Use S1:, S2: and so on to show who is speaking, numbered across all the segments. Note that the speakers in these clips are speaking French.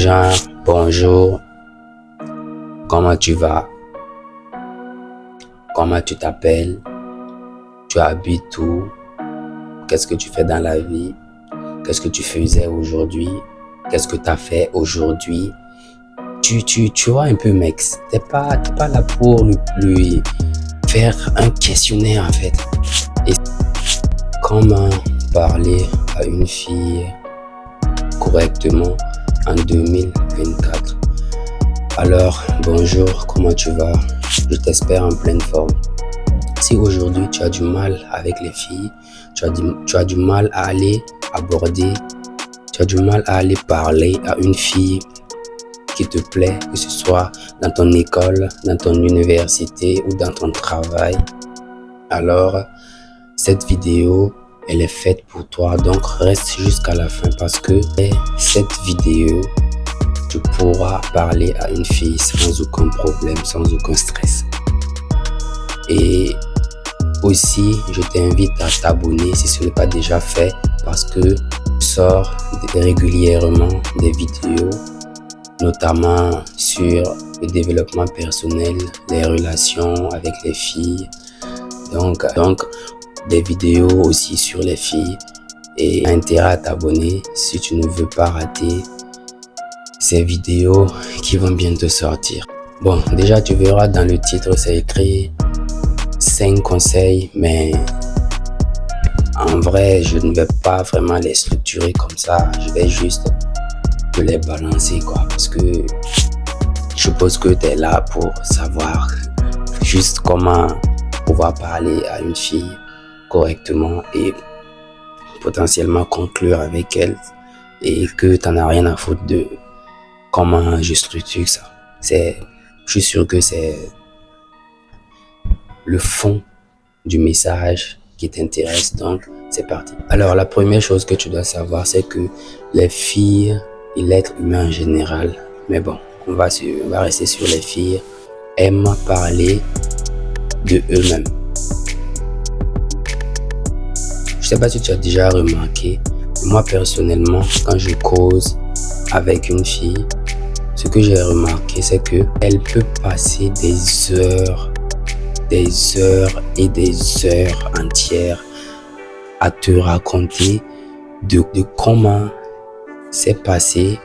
S1: Genre, bonjour, comment tu vas? Comment tu t'appelles? Tu habites où? Qu'est-ce que tu fais dans la vie? Qu'est-ce que tu faisais aujourd'hui? Qu'est-ce que tu as fait aujourd'hui? Tu vois un peu, mec, t'es pas là pour lui faire un questionnaire en fait. Et comment parler à une fille correctement en 2024? Alors, bonjour, comment tu vas? Je t'espère en pleine forme. Si aujourd'hui tu as du mal avec les filles, tu as du mal à aller aborder, tu as du mal à aller parler à une fille qui te plaît, que ce soit dans ton école, dans ton université ou dans ton travail, alors cette vidéo, elle est faite pour toi. Donc reste jusqu'à la fin parce que cette vidéo, tu pourras parler à une fille sans aucun problème, sans aucun stress. Et aussi, je t'invite à t'abonner si ce n'est pas déjà fait parce que je sors régulièrement des vidéos, notamment sur le développement personnel, les relations avec les filles. Donc des vidéos aussi sur les filles. Et intérêt à t'abonner si tu ne veux pas rater ces vidéos qui vont bientôt sortir. Bon, déjà tu verras dans le titre, c'est écrit 5 conseils, mais en vrai, je ne vais pas vraiment les structurer comme ça. Je vais juste te les balancer, quoi. Parce que je suppose que tu es là pour savoir juste comment pouvoir parler à une fille correctement et potentiellement conclure avec elle et que tu n'en as rien à foutre de comment je structure ça. Je suis sûr que c'est le fond du message qui t'intéresse, donc c'est parti. Alors la première chose que tu dois savoir, c'est que les filles et l'être humain en général, mais bon, on va rester sur les filles, aiment parler de eux-mêmes. Je sais pas si tu as déjà remarqué, moi personnellement, quand je cause avec une fille, ce que j'ai remarqué, c'est que elle peut passer des heures et des heures entières à te raconter de comment s'est passée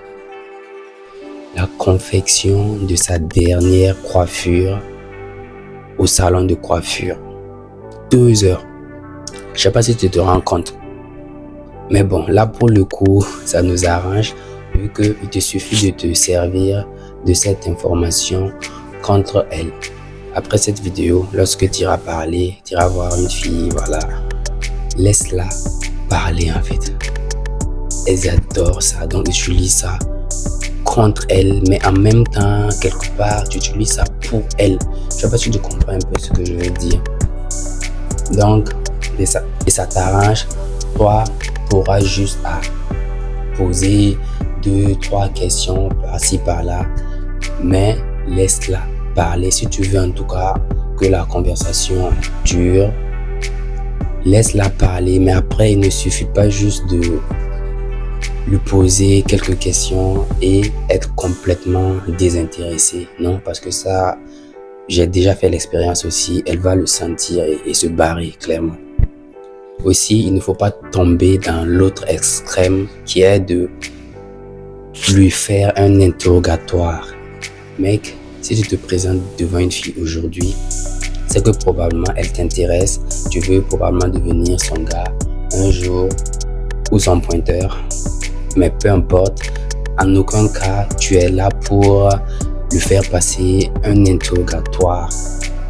S1: la confection de sa dernière coiffure au salon de coiffure. 2 heures. Je sais pas si tu te rends compte. Mais bon, là pour le coup, ça nous arrange vu qu'il te suffit de te servir de cette information contre elle. Après cette vidéo, lorsque tu iras parler, tu iras voir une fille, voilà, laisse-la parler en fait. Elles adorent ça, donc utilise ça contre elle, mais en même temps, quelque part, tu utilises ça pour elle. Je sais pas si tu comprends un peu ce que je veux dire. Donc, et ça t'arrange, toi, tu auras juste à poser 2-3 questions par-ci par-là, mais laisse-la parler. Si tu veux en tout cas que la conversation dure, laisse-la parler, mais après il ne suffit pas juste de lui poser quelques questions et être complètement désintéressé. Non, parce que ça, j'ai déjà fait l'expérience aussi, elle va le sentir et se barrer clairement. Aussi, il ne faut pas tomber dans l'autre extrême qui est de lui faire un interrogatoire. Mec, si tu te présentes devant une fille aujourd'hui, c'est que probablement elle t'intéresse, tu veux probablement devenir son gars un jour ou son pointeur, mais peu importe, en aucun cas tu es là pour lui faire passer un interrogatoire.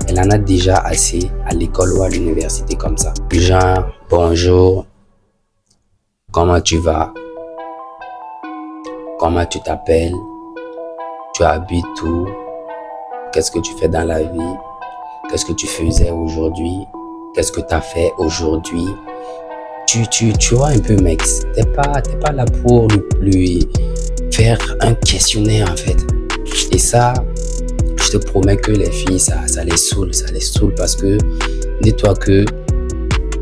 S1: Elle en a déjà assez à l'école ou à l'université comme ça. Genre, bonjour, comment tu vas? Comment tu t'appelles? Tu habites où? Qu'est-ce que tu fais dans la vie? Qu'est-ce que tu faisais aujourd'hui? Qu'est-ce que tu as fait aujourd'hui? Tu vois un peu, mec, t'es pas là pour lui faire un questionnaire en fait. Et ça, je te promets que les filles, ça les saoule parce que dis-toi que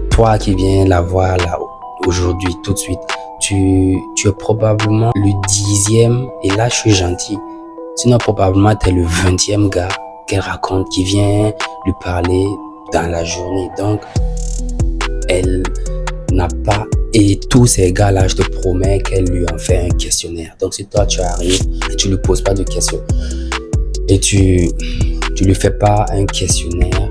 S1: toi qui viens la voir là aujourd'hui tout de suite, tu es probablement le 10e, et là je suis gentil. Sinon probablement tu es le 20e gars qu'elle raconte qui vient lui parler dans la journée. Donc elle n'a pas, et tous ces gars-là, je te promets qu'elle lui en fait un questionnaire. Donc si toi tu arrives et tu lui poses pas de questions et tu lui fais pas un questionnaire,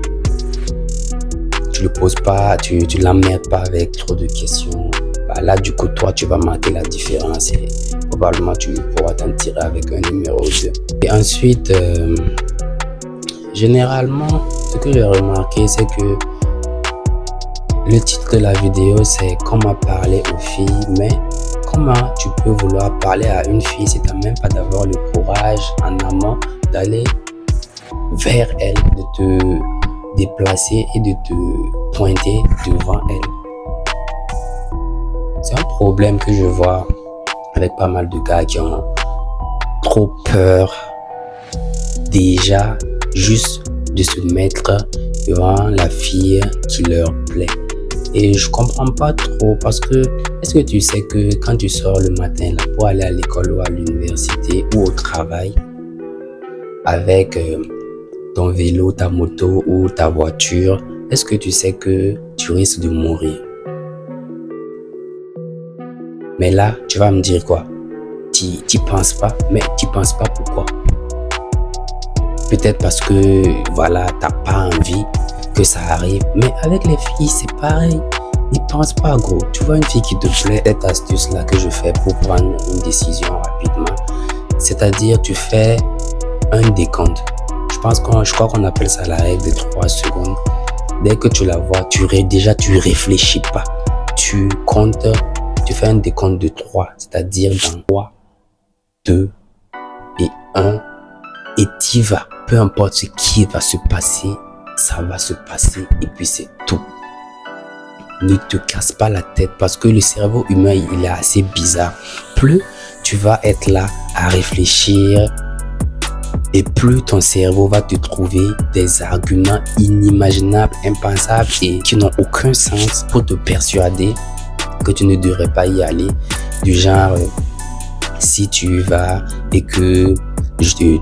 S1: tu le poses pas, tu l'emmerdes pas avec trop de questions, bah là du coup toi tu vas marquer la différence et probablement tu pourras t'en tirer avec un numéro 2. Et ensuite, généralement, ce que j'ai remarqué, c'est que le titre de la vidéo, c'est comment parler aux filles, mais comment tu peux vouloir parler à une fille si tu n'as même pas d'avoir le courage en amont d'aller vers elle, de te déplacer et de te pointer devant elle. C'est un problème que je vois avec pas mal de gars qui ont trop peur déjà juste de se mettre devant la fille qui leur plaît. Et je comprends pas trop parce que est-ce que tu sais que quand tu sors le matin là pour aller à l'école ou à l'université ou au travail avec ton vélo, ta moto ou ta voiture, est-ce que tu sais que tu risques de mourir? Mais là, tu vas me dire quoi? Tu penses pas, mais tu penses pas pourquoi? Peut-être parce que voilà, t'as pas envie que ça arrive. Mais avec les filles, c'est pareil. N'y pense pas, gros. Tu vois une fille qui te plaît, cette astuce-là que je fais pour prendre une décision rapidement. C'est-à-dire, tu fais un décompte. Je crois qu'on appelle ça la règle des 3 secondes. Dès que tu la vois, tu réfléchis pas. Tu comptes, tu fais un décompte de 3. C'est-à-dire dans 3, 2 et 1. Et t'y vas. Peu importe ce qui va se passer, ça va se passer et puis c'est tout. Ne te casse pas la tête parce que le cerveau humain, il est assez bizarre. Plus tu vas être là à réfléchir et plus ton cerveau va te trouver des arguments inimaginables, impensables et qui n'ont aucun sens pour te persuader que tu ne devrais pas y aller. Du genre, si tu y vas et que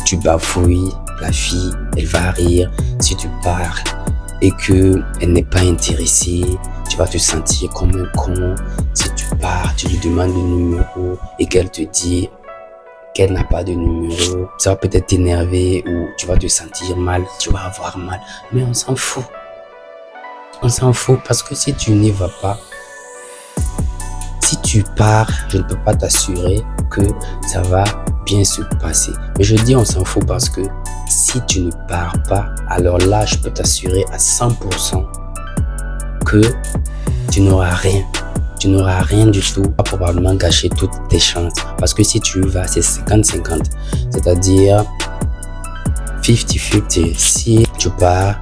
S1: tu bafouilles, la fille, elle va rire. Si tu pars et que elle n'est pas intéressée, tu vas te sentir comme un con. Si tu pars, tu lui demandes le numéro et qu'elle te dit qu'elle n'a pas de numéro, ça va peut-être t'énerver ou tu vas te sentir mal, tu vas avoir mal. Mais on s'en fout. On s'en fout parce que si tu n'y vas pas, si tu pars, je ne peux pas t'assurer que ça va bien se passer. Mais je dis on s'en fout parce que si tu ne pars pas, alors là, je peux t'assurer à 100% que tu n'auras rien. Tu n'auras rien du tout. Tu vas probablement gâcher toutes tes chances. Parce que si tu y vas, c'est 50-50. C'est-à-dire 50-50. Si tu pars,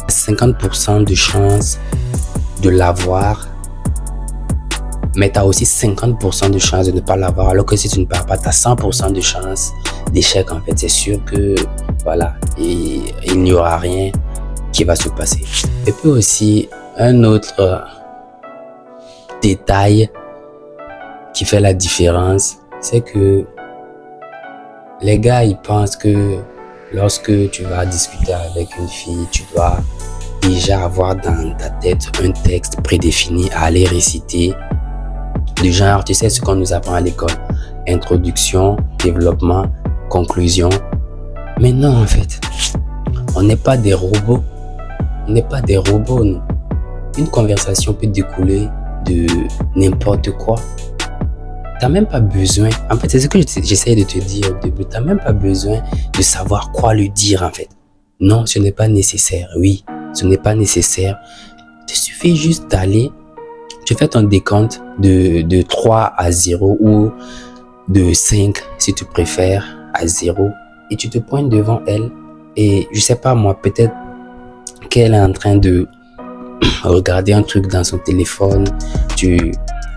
S1: 50% de chance de l'avoir. Mais tu as aussi 50% de chance de ne pas l'avoir. Alors que si tu ne pars pas, tu as 100% de chance d'échec. En fait, c'est sûr que voilà, et il n'y aura rien qui va se passer. Et puis aussi, un autre détail qui fait la différence, c'est que les gars, ils pensent que lorsque tu vas discuter avec une fille, tu dois déjà avoir dans ta tête un texte prédéfini à aller réciter. Du genre, tu sais ce qu'on nous apprend à l'école. Introduction, développement, conclusion. Mais non, en fait, on n'est pas des robots. On n'est pas des robots, nous. Une conversation peut découler de n'importe quoi. T'as même pas besoin, en fait, c'est ce que j'essaie de te dire au début. T'as même pas besoin de savoir quoi lui dire, en fait. Non, ce n'est pas nécessaire. Oui, ce n'est pas nécessaire. Il te suffit juste d'aller. Tu fais ton décompte de 3 à 0 ou de 5 si tu préfères à 0 et tu te pointes devant elle et je sais pas moi, peut-être qu'elle est en train de regarder un truc dans son téléphone, tu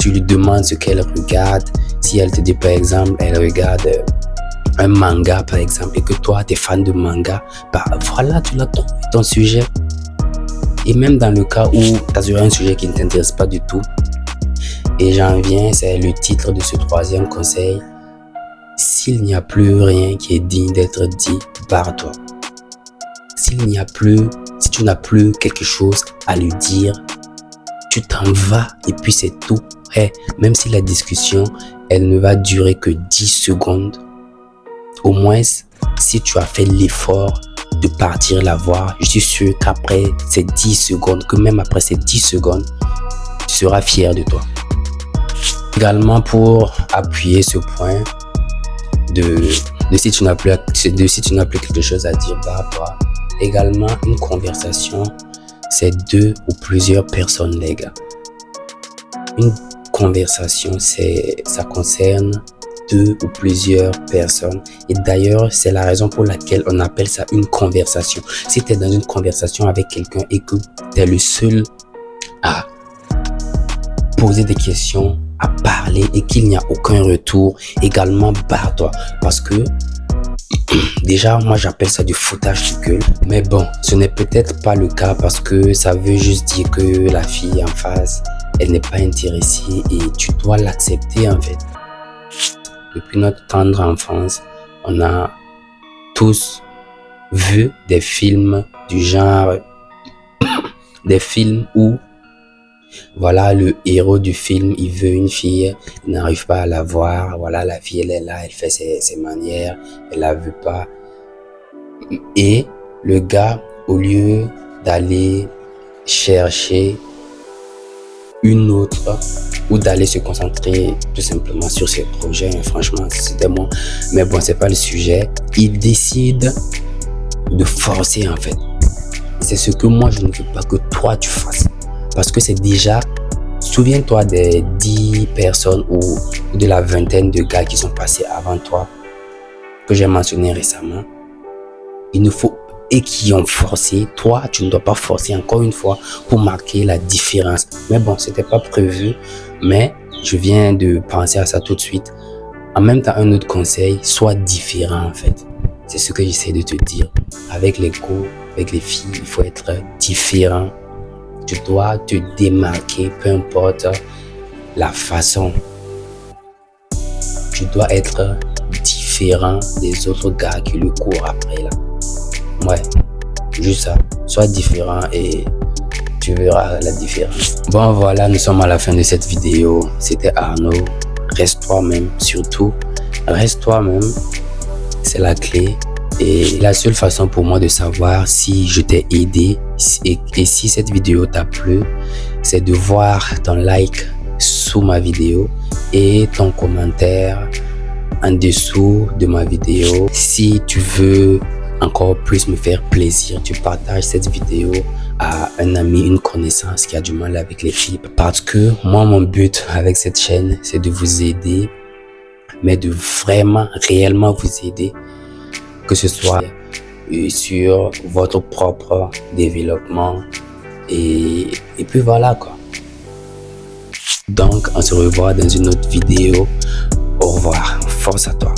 S1: lui demandes ce qu'elle regarde. Si elle te dit par exemple elle regarde un manga par exemple et que toi tu es fan de manga, bah voilà, tu l'as trouvé ton sujet. Et même dans le cas où tu as un sujet qui ne t'intéresse pas du tout Et j'en viens, c'est le titre de ce troisième conseil. S'il n'y a plus rien qui est digne d'être dit, barre-toi. Si tu n'as plus quelque chose à lui dire, tu t'en vas et puis c'est tout. Même si la discussion, elle ne va durer que 10 secondes, au moins, si tu as fait l'effort de partir la voir, je suis sûr qu'après ces 10 secondes, que même après ces 10 secondes, tu seras fier de toi. Également, pour appuyer ce point de si tu n'as plus quelque chose à dire, barre-toi. Également, une conversation, c'est 2 ou plusieurs personnes, les gars. Une conversation, ça concerne 2 ou plusieurs personnes. Et d'ailleurs, c'est la raison pour laquelle on appelle ça une conversation. Si tu es dans une conversation avec quelqu'un et que tu es le seul à poser des questions, à parler et qu'il n'y a aucun retour, également barre-toi. Parce que déjà, moi j'appelle ça du foutage de gueule. Mais bon, ce n'est peut-être pas le cas parce que ça veut juste dire que la fille en face, elle n'est pas intéressée et tu dois l'accepter en fait. Depuis notre tendre enfance, on a tous vu des films du genre, des films où voilà, le héros du film, il veut une fille, il n'arrive pas à la voir. Voilà, la fille, elle est là, elle fait ses manières, elle la veut pas. Et le gars, au lieu d'aller chercher une autre ou d'aller se concentrer tout simplement sur ses projets, franchement, c'était moi. Mais bon, c'est pas le sujet. Il décide de forcer en fait. C'est ce que moi, je ne veux pas que toi, tu fasses. Parce que c'est déjà, souviens-toi des 10 personnes ou de la vingtaine de gars qui sont passés avant toi, que j'ai mentionné récemment. Et qui ont forcé. Toi, tu ne dois pas forcer encore une fois pour marquer la différence. Mais bon, c'était pas prévu, mais je viens de penser à ça tout de suite. En même temps, un autre conseil, sois différent en fait. C'est ce que j'essaie de te dire. Avec les cours, avec les filles, il faut être différent. Tu dois te démarquer, peu importe la façon. Tu dois être différent des autres gars qui le courent après là. Ouais, juste ça. Sois différent et tu verras la différence. Bon voilà, nous sommes à la fin de cette vidéo. C'était Arnaud. Reste toi-même, surtout. Reste toi-même. C'est la clé. Et la seule façon pour moi de savoir si je t'ai aidé et si cette vidéo t'a plu, c'est de voir ton like sous ma vidéo et ton commentaire en dessous de ma vidéo. Si tu veux encore plus me faire plaisir, tu partages cette vidéo à un ami, une connaissance qui a du mal avec les filles. Parce que moi, mon but avec cette chaîne, c'est de vous aider, mais de vraiment, réellement vous aider. Que ce soit sur votre propre développement et puis voilà quoi. Donc on se revoit dans une autre vidéo. Au revoir, force à toi.